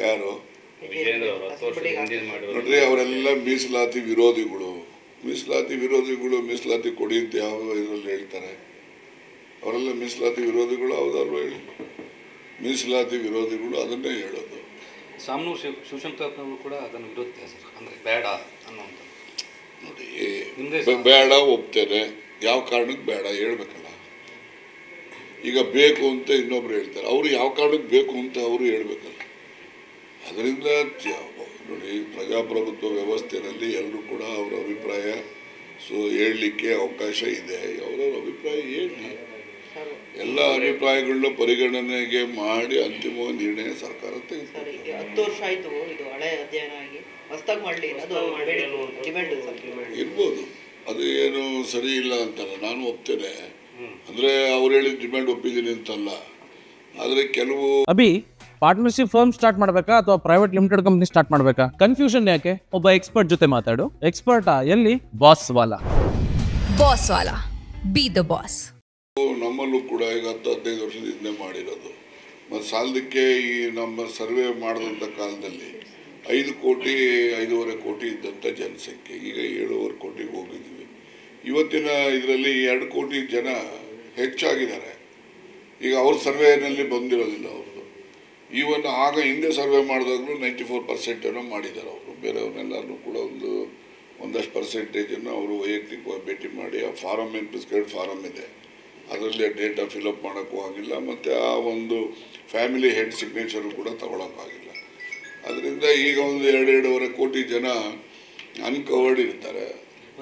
ಯಾರು ನೋಡ್ರಿ, ಅವರೆಲ್ಲ ಮೀಸಲಾತಿ ವಿರೋಧಿಗಳು. ಮೀಸಲಾತಿ ಕೊಡಿ ಅಂತ ಯಾವ ಇದರಲ್ಲಿ ಹೇಳ್ತಾರೆ? ಅವರೆಲ್ಲ ಮೀಸಲಾತಿ ವಿರೋಧಿಗಳು ಹೌದಲ್ವ? ಹೇಳಿ, ಮೀಸಲಾತಿ ವಿರೋಧಿಗಳು ಅದನ್ನೇ ಹೇಳೋದು. ಸಾಮ್ನೂರು ಶಿವಶಂಕರ್ ಕೂಡ ಅದನ್ನು ವಿರೋಧ ಅಂದರೆ ಬೇಡ ಅನ್ನೋಂಥ. ನೋಡಿ, ಬೇಡ ಒಪ್ತೇನೆ, ಯಾವ ಕಾರಣಕ್ಕೆ ಬೇಡ ಹೇಳ್ಬೇಕಲ್ಲ. ಈಗ ಬೇಕು ಅಂತ ಇನ್ನೊಬ್ರು ಹೇಳ್ತಾರೆ, ಅವರು ಯಾವ ಕಾರಣಕ್ಕೆ ಬೇಕು ಅಂತ ಅವರು ಹೇಳ್ಬೇಕಲ್ಲ. ಅದರಿಂದ ನೋಡಿ, ಪ್ರಜಾಪ್ರಭುತ್ವ ವ್ಯವಸ್ಥೆಯಲ್ಲಿ ಎಲ್ಲರೂ ಕೂಡ ಅವರ ಅಭಿಪ್ರಾಯ ಹೇಳಲಿಕ್ಕೆ ಅವಕಾಶ ಇದೆ. ಅವರವ್ರ ಅಭಿಪ್ರಾಯ ಹೇಳಿ, ಎಲ್ಲ ಅಭಿಪ್ರಾಯಗಳನ್ನ ಪರಿಗಣನೆಗೆ ಮಾಡಿ ಅಂತಿಮ ನಿರ್ಣಯ ಸರ್ಕಾರ ತೆಗೆದುಕೊಳ್ಳಿ. 10 ವರ್ಷ ಆಯ್ತು ಇದು ಹಳೆ ಅಧ್ಯಯನ ಆಗಿ, ಹೊಸದಾಗಿ ಮಾಡಲಿ ಇರ್ಬೋದು. ಅದು ಏನು ಸರಿ ಇಲ್ಲ ಅಂತಲ್ಲ, ನಾನು ಒಪ್ತೇನೆ. ಅಂದ್ರೆ ಅವ್ರು ಹೇಳಿದ ಡಿಮ್ಯಾಂಡ್ ಒಪ್ಪಿದ್ದೀನಿ ಅಂತಲ್ಲ, ಆದ್ರೆ ಕೆಲವು ಪಾರ್ಟ್ನರ್ಶಿಪ್ ಫರ್ಮ್ ಸ್ಟಾರ್ಟ್ ಮಾಡಬೇಕಾ ಅಥವಾ ಪ್ರೈವೇಟ್ ಲಿಮಿಟೆಡ್ ಕಂಪನಿ ಸ್ಟಾರ್ಟ್ ಮಾಡಬೇಕಾ? ಕನ್ಫ್ಯೂಷನ್ ಯಾಕೆ? ಒಬ್ಬ ಎಕ್ಸ್ಪರ್ಟ್ ಜೊತೆ ಮಾತಾಡು. ಎಕ್ಸ್ಪರ್ಟಾ? ಎಲ್ಲಿ? Boss Vala. B the boss. ನಮ್ಮಲ್ಲೂ ಕೂಡ ಈಗ 10-15 ವರ್ಷದ ಹಿಂದೆ ಮಾಡಿರೋದು. ಮತ್ತು ಸಾಲದಕ್ಕೆ ಈ ನಮ್ಮ ಸರ್ವೆ ಮಾಡಿದಂಥ ಕಾಲದಲ್ಲಿ 5 ಕೋಟಿ 5.5 ಕೋಟಿ ಇದ್ದಂಥ ಜನಸಂಖ್ಯೆ ಈಗ 7.5 ಕೋಟಿಗೆ ಹೋಗಿದ್ವಿ. ಇವತ್ತಿನ ಇದರಲ್ಲಿ 2 ಕೋಟಿ ಜನ ಹೆಚ್ಚಾಗಿದ್ದಾರೆ. ಈಗ ಅವ್ರ ಸರ್ವೆನಲ್ಲಿ ಬಂದಿರೋದಿಲ್ಲ ಅವ್ರದ್ದು. ಈವನ್ ಆಗ ಹಿಂದೆ ಸರ್ವೆ ಮಾಡಿದಾಗಲೂ 94% ಏನೋ ಮಾಡಿದ್ದಾರೆ ಅವರು. ಬೇರೆಯವ್ರನ್ನೆಲ್ಲರೂ ಕೂಡ ಒಂದಷ್ಟು ಪರ್ಸೆಂಟೇಜನ್ನು ಅವರು ವೈಯಕ್ತಿಕವಾಗಿ ಭೇಟಿ ಮಾಡಿ ಆ ಫಾರಮ್ ಏನು ಪ್ರಿಸ್ಕ್ರೈಬ್ ಫಾರಮ್ ಇದೆ ಅದರಲ್ಲಿ ಡೇಟಾ ಫಿಲಪ್ ಮಾಡೋಕ್ಕೂ ಆಗಿಲ್ಲ, ಮತ್ತು ಆ ಒಂದು ಫ್ಯಾಮಿಲಿ ಹೆಡ್ ಸಿಗ್ನೇಚರು ಕೂಡ ತಗೊಳಕ್ಕಾಗಿಲ್ಲ. ಅದರಿಂದ ಈಗ 2.5 ಕೋಟಿ ಜನ ಅನ್ಕವರ್ಡ್ ಇರ್ತಾರೆ.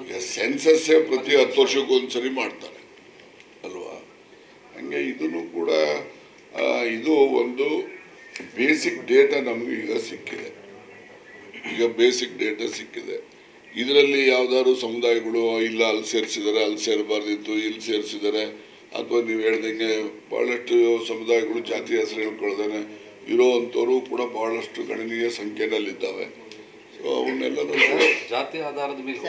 ಈಗ ಸೆನ್ಸಸ್ಸೇ ಪ್ರತಿ 10 ವರ್ಷಕ್ಕೂ ಒಂದ್ಸರಿ ಮಾಡ್ತಾರೆ ಅಲ್ವಾ? ಹಂಗೆ ಇದನ್ನು ಕೂಡ ಇದು ಒಂದು ಬೇಸಿಕ್ ಡೇಟಾ ನಮಗೆ ಈಗ ಸಿಕ್ಕಿದೆ. ಇದರಲ್ಲಿ ಯಾವ್ದಾದ್ರು ಸಮುದಾಯಗಳು ಇಲ್ಲ ಅಲ್ಲಿ ಸೇರಿಸಿದ್ದಾರೆ, ಅಲ್ಲಿ ಸೇರಬಾರ್ದಿತ್ತು, ಇಲ್ಲಿ ಸೇರಿಸಿದ್ದಾರೆ, ಅಥವಾ ನೀವು ಹೇಳ್ದಂಗೆ ಭಾಳಷ್ಟು ಸಮುದಾಯಗಳು ಜಾತಿ ಹೆಸರು ಹೇಳ್ಕೊಳ್ದೇನೆ ಇರೋವಂಥವ್ರು ಕೂಡ ಭಾಳಷ್ಟು ಗಣನೀಯ ಸಂಖ್ಯೆನಲ್ಲಿದ್ದಾವೆ. ಸೊ ಅವನ್ನೆಲ್ಲ ಜಾತಿ ಆಧಾರದ ಮೇಲೆ